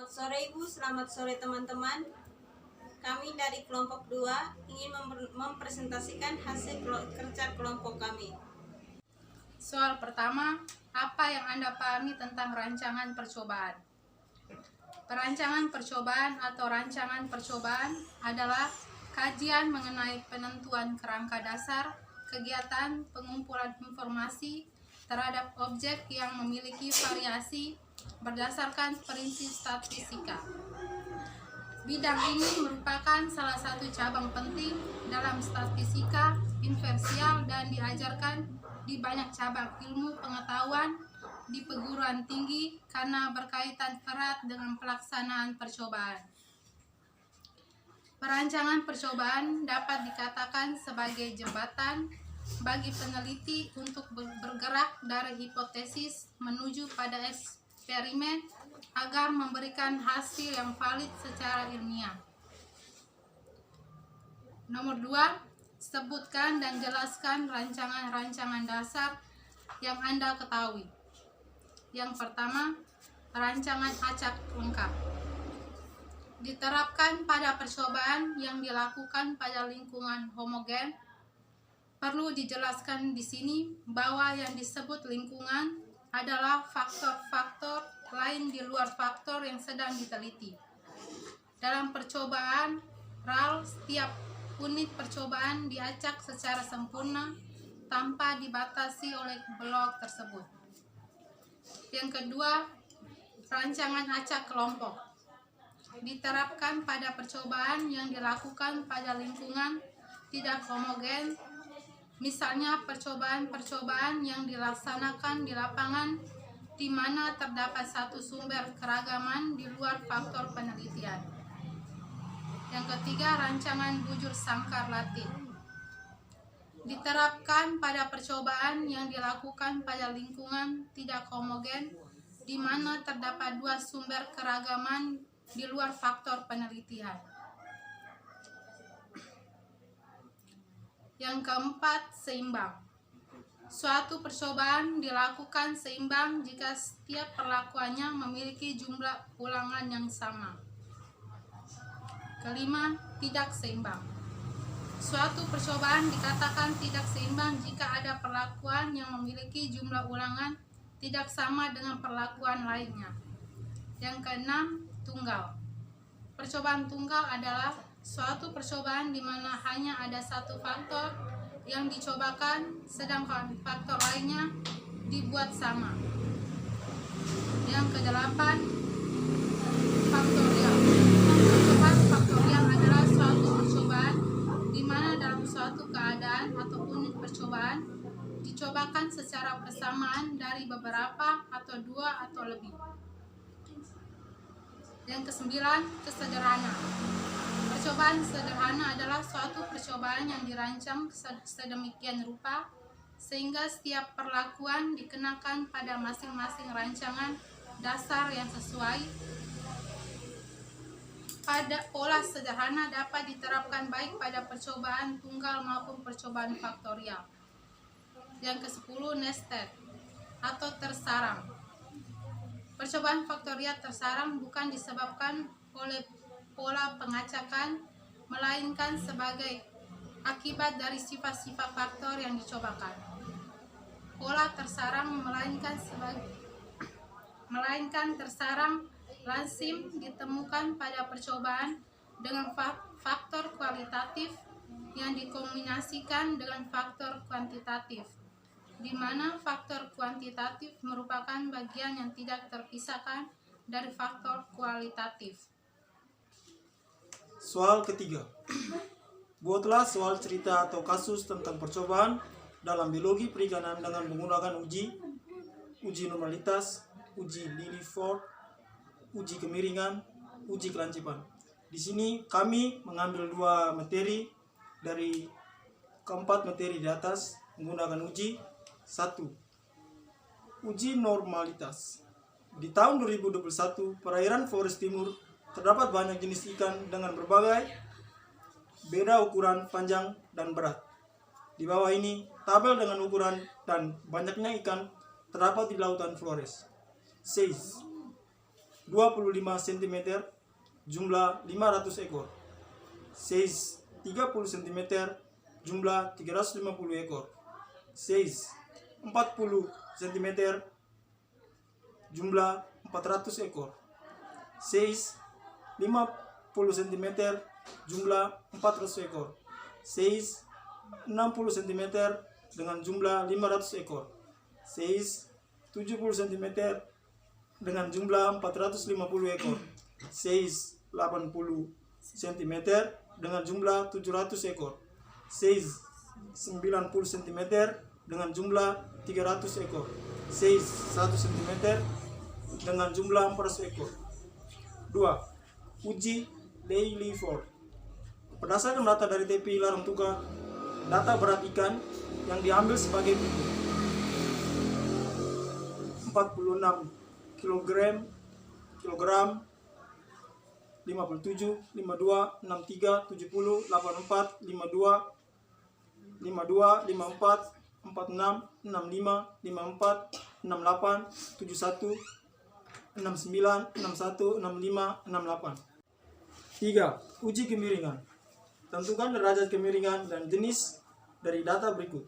Selamat sore Ibu, selamat sore teman-teman. Kami dari kelompok 2 ingin mempresentasikan hasil kerja kelompok kami. Soal pertama, apa yang Anda pahami tentang rancangan percobaan? Perancangan percobaan atau rancangan percobaan adalah kajian mengenai penentuan kerangka dasar kegiatan pengumpulan informasi terhadap objek yang memiliki variasi berdasarkan prinsip statistika. Bidang ini merupakan salah satu cabang penting dalam statistika inversial dan diajarkan di banyak cabang ilmu pengetahuan di perguruan tinggi karena berkaitan erat dengan pelaksanaan percobaan. Perancangan percobaan dapat dikatakan sebagai jembatan bagi peneliti untuk bergerak dari hipotesis menuju pada eksperimen agar memberikan hasil yang valid secara ilmiah. Nomor 2, sebutkan dan jelaskan rancangan-rancangan dasar yang Anda ketahui. Yang pertama, rancangan acak lengkap. Diterapkan pada percobaan yang dilakukan pada lingkungan homogen. Perlu dijelaskan di sini bahwa yang disebut lingkungan adalah faktor-faktor lain di luar faktor yang sedang diteliti. Dalam percobaan RAL, setiap unit percobaan diacak secara sempurna tanpa dibatasi oleh blok tersebut. Yang kedua, rancangan acak kelompok. Diterapkan pada percobaan yang dilakukan pada lingkungan tidak homogen. Misalnya percobaan-percobaan yang dilaksanakan di lapangan di mana terdapat satu sumber keragaman di luar faktor penelitian. Yang ketiga, rancangan bujur sangkar latin. Diterapkan pada percobaan yang dilakukan pada lingkungan tidak homogen di mana terdapat dua sumber keragaman di luar faktor penelitian. Yang keempat, seimbang. Suatu percobaan dilakukan seimbang jika setiap perlakuannya memiliki jumlah ulangan yang sama. Kelima, tidak seimbang. Suatu percobaan dikatakan tidak seimbang jika ada perlakuan yang memiliki jumlah ulangan tidak sama dengan perlakuan lainnya. Yang keenam, tunggal. Percobaan tunggal adalah suatu percobaan di mana hanya ada satu faktor yang dicobakan sedangkan faktor lainnya dibuat sama. Yang kedelapan, faktorial. Percobaan faktorial adalah suatu percobaan di mana dalam suatu keadaan atau unit percobaan dicobakan secara bersamaan dari beberapa atau dua atau lebih. Yang kesembilan, kesederhanaan. Percobaan sederhana adalah suatu percobaan yang dirancang sedemikian rupa sehingga setiap perlakuan dikenakan pada masing-masing rancangan dasar yang sesuai. Pada pola sederhana dapat diterapkan baik pada percobaan tunggal maupun percobaan faktorial. Yang ke-10, nested atau tersarang. Percobaan faktorial tersarang bukan disebabkan oleh pola pengacakan, melainkan sebagai akibat dari sifat-sifat faktor yang dicobakan. Pola tersarang melainkan tersarang lazim ditemukan pada percobaan dengan faktor kualitatif yang dikombinasikan dengan faktor kuantitatif, di mana faktor kuantitatif merupakan bagian yang tidak terpisahkan dari faktor kualitatif. Soal ketiga. Buatlah soal cerita atau kasus tentang percobaan dalam biologi perikanan dengan menggunakan uji normalitas, uji Liliford, uji kemiringan, uji kelancipan. Di sini kami mengambil dua materi dari keempat materi di atas menggunakan uji. 1. Uji normalitas. Di tahun 2021, perairan Flores Timur terdapat banyak jenis ikan dengan berbagai beda ukuran, panjang, dan berat. Di bawah ini, tabel dengan ukuran dan banyaknya ikan terdapat di lautan Flores. 6. 25 cm, jumlah 500 ekor. Size 30 cm, jumlah 350 ekor. Size 40 cm, jumlah 400 ekor. Size 50 cm, jumlah 400 ekor. Size 60 cm dengan jumlah 500 ekor. Size 70 cm dengan jumlah 450 ekor. Size 80 cm dengan jumlah 700 ekor. Size 90 cm dengan jumlah 300 ekor. Size 1 cm dengan jumlah 400 ekor. 2. Uji daily fold. Berdasarkan data dari TPI Larang Tuka, data berat ikan yang diambil sebagai berikut: 46 kg, 57, 52, 63, 70, 84, 52, 54, 46, 65, 54, 68, 71, 69, 61, 65, 68. 3. Uji kemiringan. Tentukan derajat kemiringan dan jenis dari data berikut: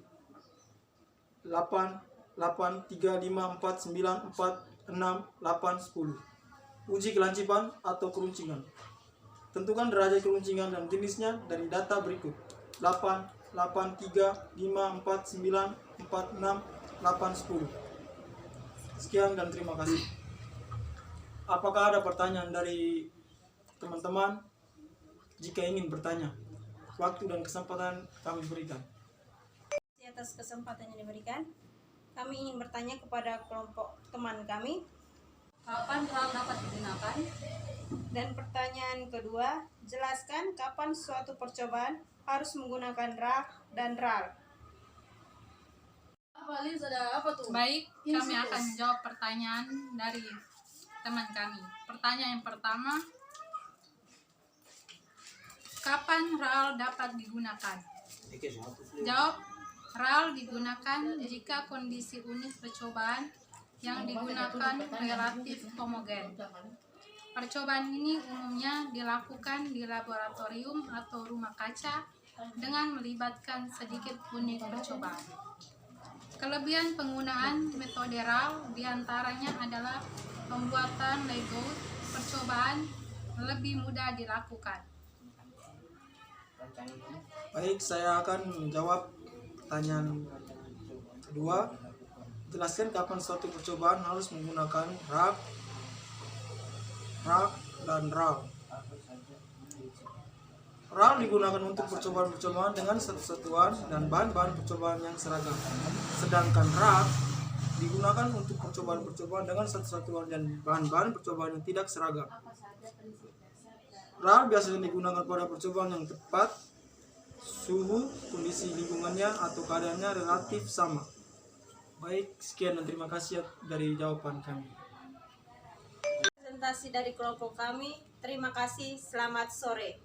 8, 8, 3, 5, 4, 9, 4, 6, 8, 10. Uji kelancipan atau keruncingan. Tentukan derajat keruncingan dan jenisnya dari data berikut: 8, 8, 3, 5, 4, 9, 4, 6, 8, 10. Sekian dan terima kasih. Apakah ada pertanyaan dari teman-teman? Jika ingin bertanya, waktu dan kesempatan kami berikan. Atas kesempatan yang diberikan, kami ingin bertanya kepada kelompok teman kami. Kapan RAL dapat digunakan? Dan pertanyaan kedua, jelaskan kapan suatu percobaan harus menggunakan RAL dan RAL. Baik, kami akan menjawab pertanyaan dari teman kami. Pertanyaan yang pertama, kapan RAL dapat digunakan? Jawab, RAL digunakan jika kondisi unit percobaan yang digunakan relatif homogen. Percobaan ini umumnya dilakukan di laboratorium atau rumah kaca dengan melibatkan sedikit unit percobaan. Kelebihan penggunaan metode RAL diantaranya adalah pembuatan layout percobaan lebih mudah dilakukan. Baik, saya akan menjawab pertanyaan kedua. Jelaskan kapan suatu percobaan harus menggunakan RAL dan RAL. RAL digunakan untuk percobaan-percobaan dengan satu-satuan dan bahan-bahan percobaan yang seragam. Sedangkan RAL digunakan untuk percobaan-percobaan dengan satu-satuan dan bahan-bahan percobaan yang tidak seragam. RAL biasanya digunakan pada percobaan yang tepat, suhu, kondisi lingkungannya atau keadaannya relatif sama. Baik, sekian dan terima kasih dari jawaban kami. Presentasi dari kelompok kami, terima kasih, selamat sore.